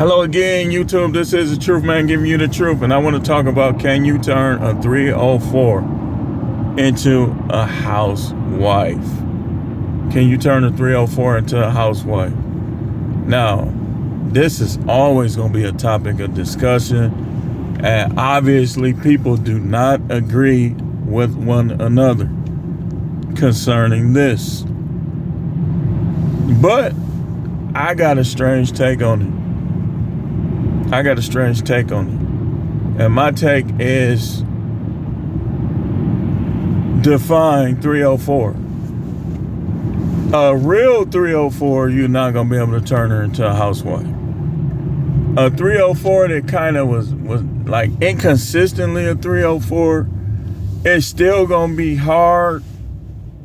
Hello again, YouTube. This is the Truth Man giving you the truth, and I want to talk about, can you turn a 304 into a housewife? Can you turn a 304 into a housewife? Now, this is always going to be a topic of discussion, and obviously people do not agree with one another concerning this. But I got a strange take on it. And my take is define 304. A real 304, you're not going to be able to turn her into a housewife. A 304 that kind of was like inconsistently a 304, it's still going to be hard,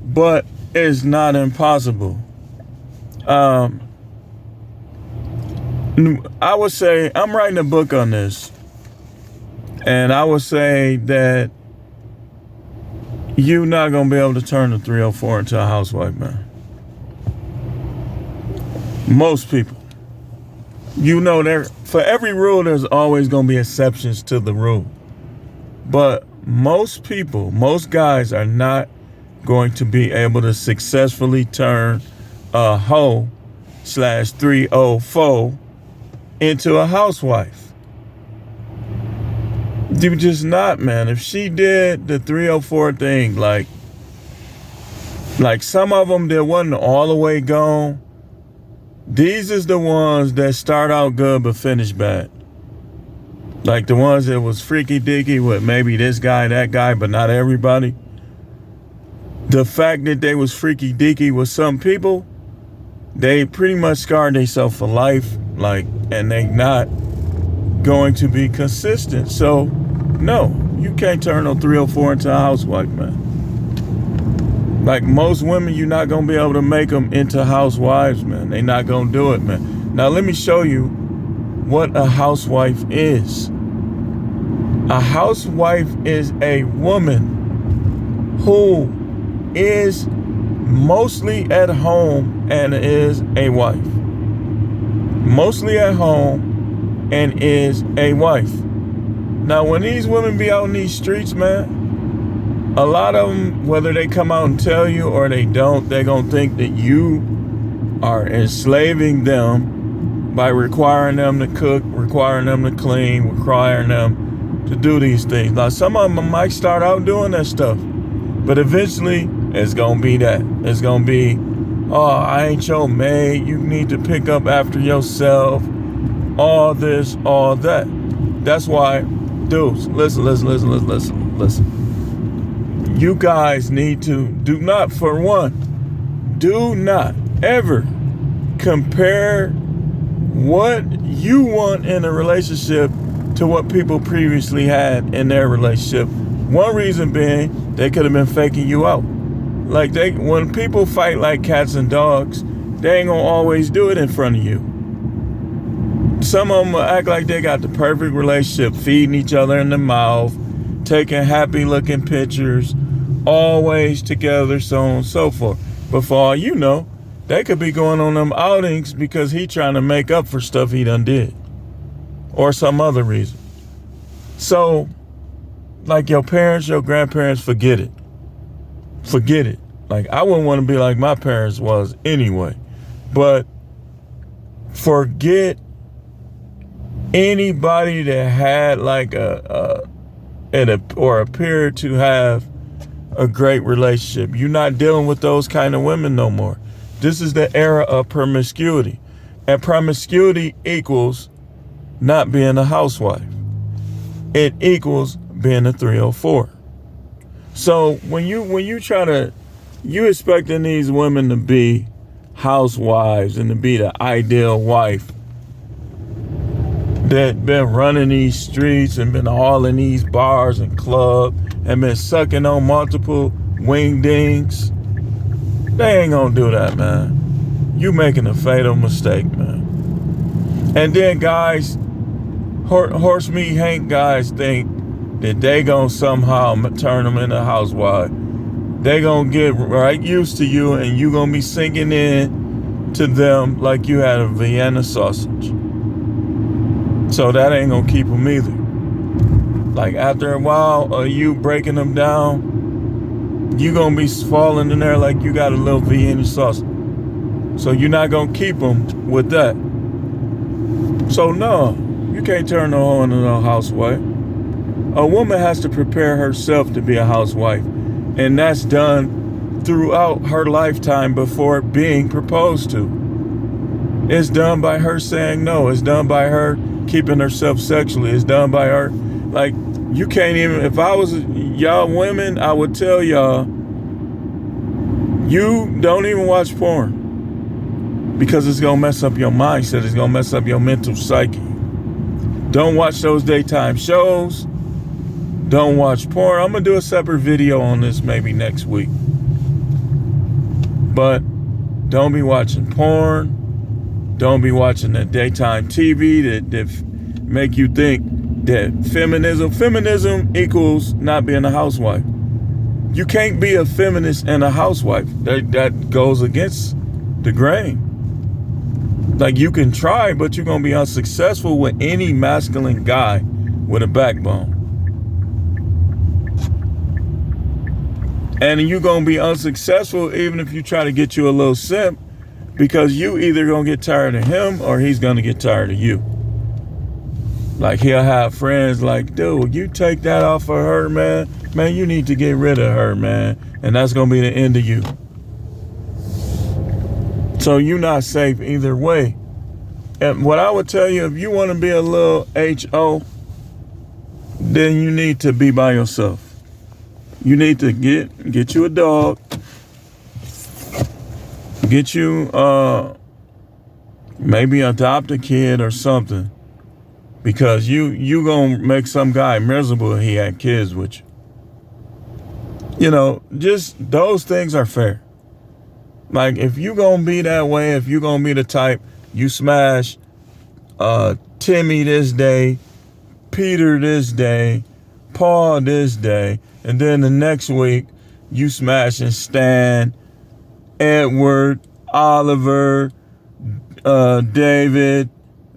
but it's not impossible. I would say, I'm writing a book on this, and I would say that you're not going to be able to turn the 304 into a housewife, man. Most people. You know, for every rule, there's always going to be exceptions to the rule. But most people, most guys are not going to be able to successfully turn a hoe/304 into a housewife. You just not, man. If she did the 304 thing, like some of them that wasn't all the way gone, these is the ones that start out good but finish bad. Like the ones that was freaky dicky with maybe this guy, that guy, but not everybody. The fact that they was freaky dicky with some people, they pretty much scarred themselves for life, and they not going to be consistent. So, no, you can't turn no 304 into a housewife, man. Like most women, you're not going to be able to make them into housewives, man. They're not going to do it, man. Now, let me show you what a housewife is. A housewife is a woman who is mostly at home and is a wife. Mostly at home and is a wife. Now, when these women be out in these streets, man, a lot of them, whether they come out and tell you or they don't, they're going to think that you are enslaving them by requiring them to cook, requiring them to clean, requiring them to do these things. Now, some of them might start out doing that stuff, but eventually it's going to be that. It's going to be, oh, I ain't your maid. You need to pick up after yourself. All this, all that. That's why, dudes, listen. You guys need to do not ever compare what you want in a relationship to what people previously had in their relationship. One reason being, they could have been faking you out. Like when people fight like cats and dogs, they ain't gonna always do it in front of you. Some of them will act like they got the perfect relationship, feeding each other in the mouth, taking happy looking pictures, always together, so on and so forth. But for all you know, they could be going on them outings because he trying to make up for stuff he done did. Or some other reason. So, like your parents, your grandparents, forget it. Forget it. Like, I wouldn't want to be like my parents was anyway. But forget anybody that had like or appeared to have a great relationship. You're not dealing with those kind of women no more. This is the era of promiscuity. And promiscuity equals not being a housewife. It equals being a 304. So when you try to, you expecting these women to be housewives and to be the ideal wife that been running these streets and been all in these bars and clubs and been sucking on multiple wing dings, they ain't gonna do that, man. You making a fatal mistake, man. And then guys, horse meat Hank guys think that they gonna somehow turn them into housewives. They gonna get right used to you, and you gonna be sinking in to them like you had a Vienna sausage. So that ain't gonna keep them either. Like after a while of you breaking them down, you gonna be falling in there like you got a little V in your sauce. So you're not gonna keep them with that. So no, you can't turn no hoe into no housewife. A woman has to prepare herself to be a housewife, and that's done throughout her lifetime before being proposed to. It's done by her saying no. It's done by her keeping herself sexually. It's done by her. Like, you can't even, if I was y'all women, I would tell y'all, you don't even watch porn because it's going to mess up your mindset. It's going to mess up your mental psyche. Don't watch those daytime shows. Don't watch porn. I'm going to do a separate video on this maybe next week. But don't be watching porn. Don't be watching the daytime TV that make you think that feminism equals not being a housewife. You can't be a feminist and a housewife. That goes against the grain. Like, you can try, but you're going to be unsuccessful with any masculine guy with a backbone. And you're going to be unsuccessful even if you try to get you a little simp, because you either going to get tired of him or he's going to get tired of you. Like, he'll have friends like, dude, you take that off of her, man. Man, you need to get rid of her, man. And that's going to be the end of you. So you're not safe either way. And what I would tell you, if you want to be a little HO, then you need to be by yourself. You need to get you a dog. Get you, maybe adopt a kid or something. Because you gonna make some guy miserable if he had kids with you. You know, just those things are fair. Like, if you gonna be that way, if you gonna be the type, you smash Timmy this day, Peter this day, Paul this day, and then the next week you smashing Stan, Edward, Oliver, David,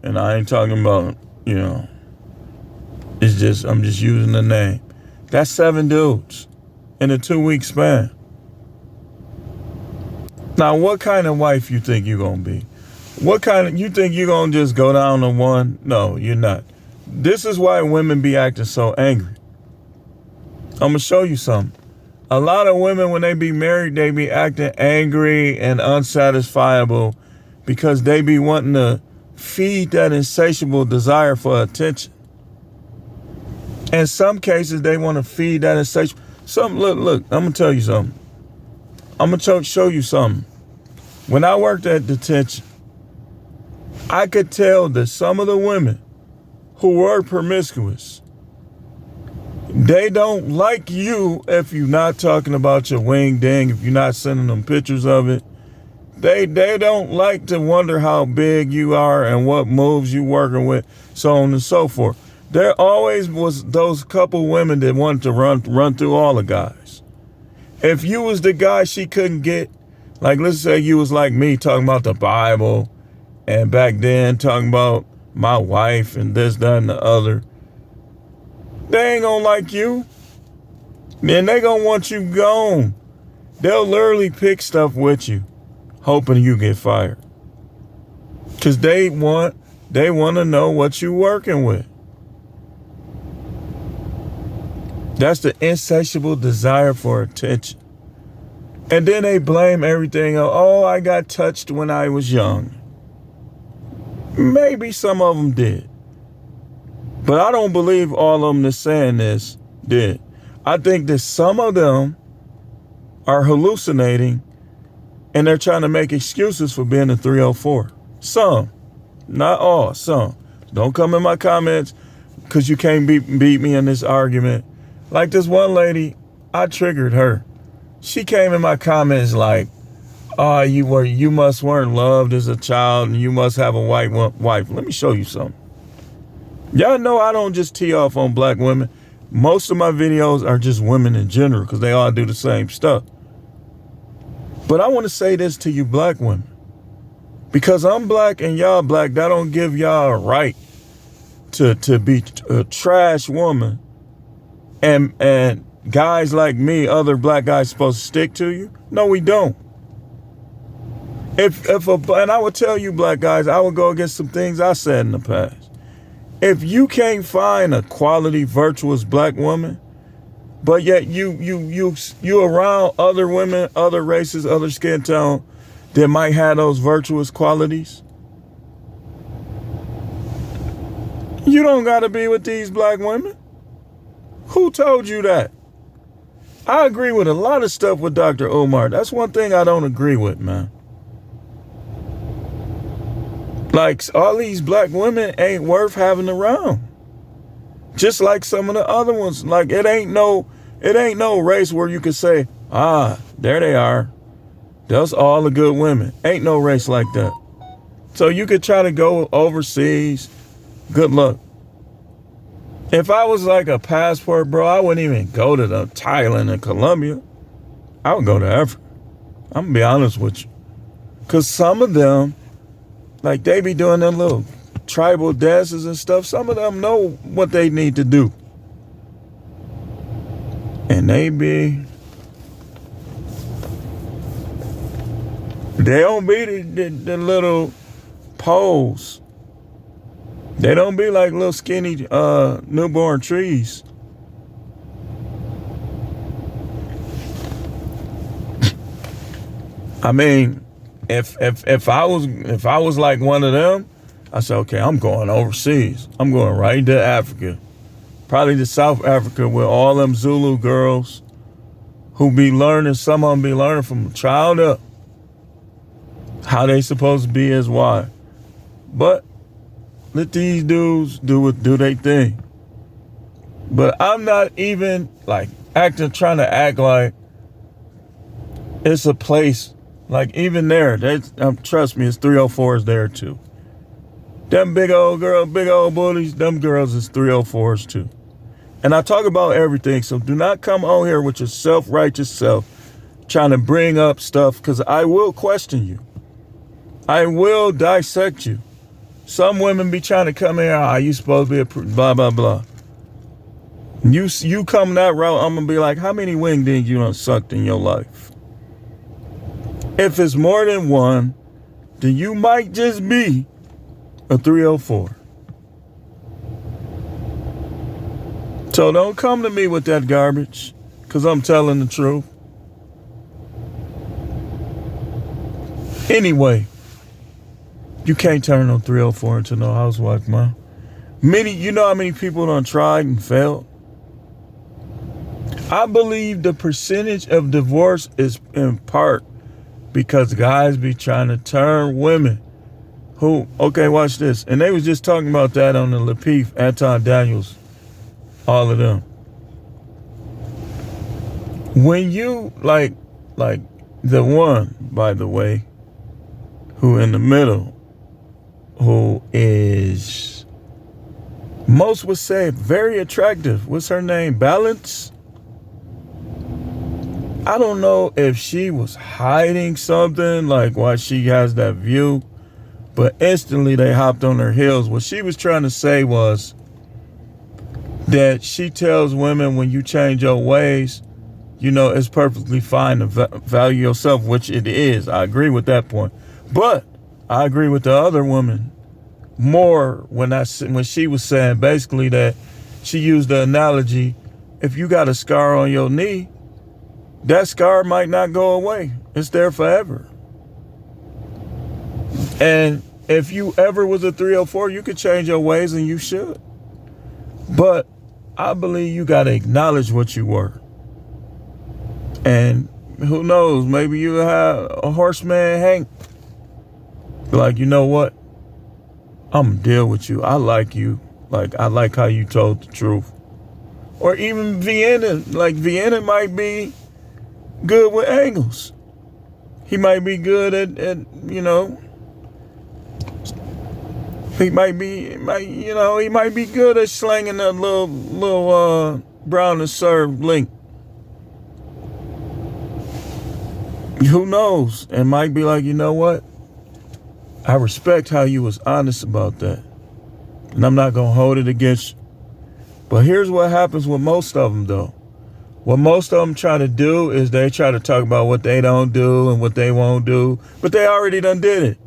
and I ain't talking about, you know, it's just, I'm just using the name. That's 7 dudes in a 2-week span. Now, what kind of wife you think you're going to be? You think you're going to just go down to one? No, you're not. This is why women be acting so angry. I'm going to show you something. A lot of women, when they be married, they be acting angry and unsatisfiable because they be wanting to feed that insatiable desire for attention. In some cases, they want to feed that insatiable. Look, I'm going to tell you something. I'm going to show you something. When I worked at detention, I could tell that some of the women who were promiscuous, they don't like you if you're not talking about your wing ding, if you're not sending them pictures of it. They don't like to wonder how big you are and what moves you working with, so on and so forth. There always was those couple women that wanted to run through all the guys. If you was the guy she couldn't get, like, let's say you was like me talking about the Bible, and back then talking about my wife and this, that, and the other, they ain't gonna like you. Then they gonna want you gone. They'll literally pick stuff with you, hoping you get fired. Cause they want to know what you working with. That's the insatiable desire for attention. And then they blame everything. Oh, I got touched when I was young. Maybe some of them did. But I don't believe all of them that's saying this did. I think that some of them are hallucinating and they're trying to make excuses for being a 304. Some, not all, some. Don't come in my comments because you can't beat me in this argument. Like this one lady, I triggered her. She came in my comments like, oh, you must weren't loved as a child and you must have a white wife. Let me show you something. Y'all know I don't just tee off on black women. Most of my videos are just women in general because they all do the same stuff. But I want to say this to you black women. Because I'm black and y'all black, that don't give y'all a right to be a trash woman, and guys like me, other black guys, supposed to stick to you? No, we don't. And I would tell you, black guys, I would go against some things I said in the past. If you can't find a quality, virtuous black woman, but yet you around other women, other races, other skin tone that might have those virtuous qualities, you don't got to be with these black women. Who told you that? I agree with a lot of stuff with Dr. Umar. That's one thing I don't agree with, man. Like, all these black women ain't worth having around. Just like some of the other ones. Like, it ain't no race where you could say, there they are. That's all the good women. Ain't no race like that. So you could try to go overseas. Good luck. If I was like a passport, bro, I wouldn't even go to the Thailand and Colombia. I would go to Africa. I'm gonna be honest with you. Cause some of them, like, they be doing them little tribal dances and stuff. Some of them know what they need to do. And they don't be the little poles. They don't be like little skinny newborn trees. I mean, if I was like one of them, I said, okay, I'm going overseas. I'm going right to Africa. Probably to South Africa with all them Zulu girls who be learning, some of them be learning from a child up how they supposed to be as wives. But let these dudes do their thing. But I'm not even like trying to act like it's a place. Like, even there, trust me, it's 304s there too. Them big old girls, big old bullies, them girls is 304s too. And I talk about everything, so do not come on here with your self-righteous self trying to bring up stuff, because I will question you. I will dissect you. Some women be trying to come here, you supposed to be a blah, blah, blah. You come that route, I'm going to be like, how many wingdings you done sucked in your life? If it's more than one, then you might just be a 304. So don't come to me with that garbage, because I'm telling the truth. Anyway, you can't turn no 304 into no housewife, man. You know how many people done tried and failed? I believe the percentage of divorce is in part because guys be trying to turn women who, okay, watch this. And they was just talking about that on the Lapeef, Anton Daniels, all of them. When you, like the one, by the way, who in the middle, who is, most would say, very attractive. What's her name? Balance? I don't know if she was hiding something, like why she has that view, but instantly they hopped on her heels. What she was trying to say was that she tells women, when you change your ways, you know, it's perfectly fine to value yourself, which it is. I agree with that point. But I agree with the other woman more when she was saying basically that she used the analogy, if you got a scar on your knee, that scar might not go away. It's there forever. And if you ever was a 304, you could change your ways, and you should. But I believe you got to acknowledge what you were. And who knows, maybe you have a horseman Hank. Like, you know what? I'm going to deal with you. I like you. Like, I like how you told the truth. Or even Vienna. Like, Vienna might be good with angles. He might be good at you know, he might be good at slanging that little brown and served link. Who knows? And might be like, you know what? I respect how you was honest about that. And I'm not going to hold it against you. But here's what happens with most of them, though. What most of them try to do is they try to talk about what they don't do and what they won't do. But they already done did it.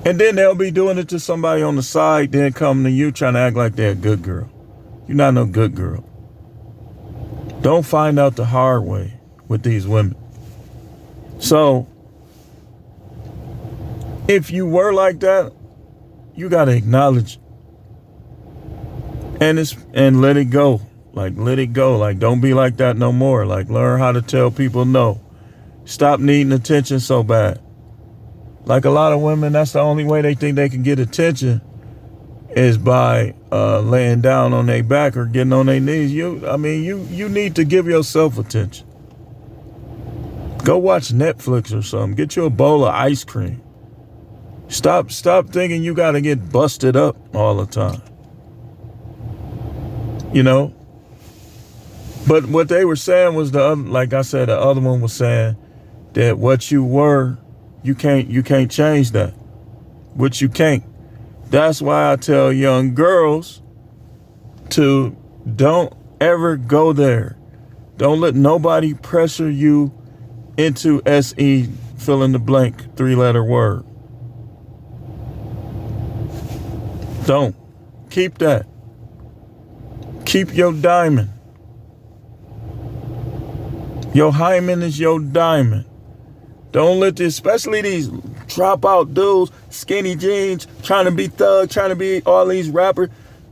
And then they'll be doing it to somebody on the side, then come to you trying to act like they're a good girl. You're not no good girl. Don't find out the hard way with these women. So, if you were like that, you got to acknowledge it. And let it go. Like, let it go. Like, don't be like that no more. Like, learn how to tell people no. Stop needing attention so bad. Like a lot of women, that's the only way they think they can get attention is by laying down on their back or getting on their knees. You need to give yourself attention. Go watch Netflix or something. Get you a bowl of ice cream. Stop thinking you got to get busted up all the time. You know? But what they were saying was like I said, the other one was saying that what you were, you can't change that. Which you can't. That's why I tell young girls to don't ever go there. Don't let nobody pressure you into SE fill in the blank 3-letter word. Don't. Keep that. Keep your diamond. Your hymen is your diamond. Don't let this, especially these dropout dudes, skinny jeans, trying to be thug, trying to be all these rappers.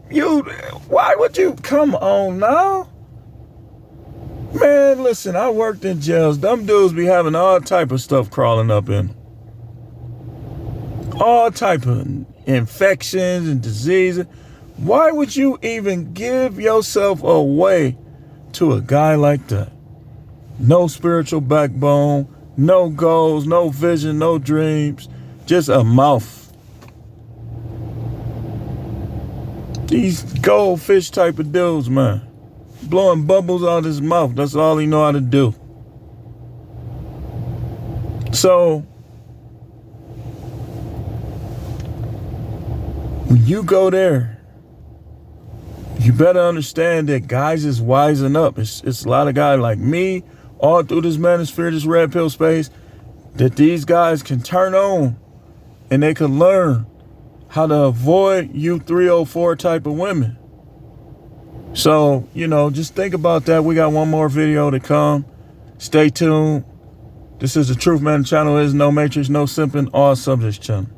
Why would you? Come on now. Man, listen, I worked in jails. Them dudes be having all type of stuff crawling up in them. All type of infections and diseases. Why would you even give yourself away to a guy like that? No spiritual backbone, no goals, no vision, no dreams, just a mouth. These goldfish type of dudes, man. Blowing bubbles out his mouth. That's all he know how to do. So, when you go there, you better understand that guys is wising up. It's a lot of guys like me, all through this manosphere, this red pill space, that these guys can turn on and they can learn how to avoid you 304 type of women. So, just think about that. We got one more video to come. Stay tuned. This is the Truth Man channel. There's no matrix, no simping, all subjects channel.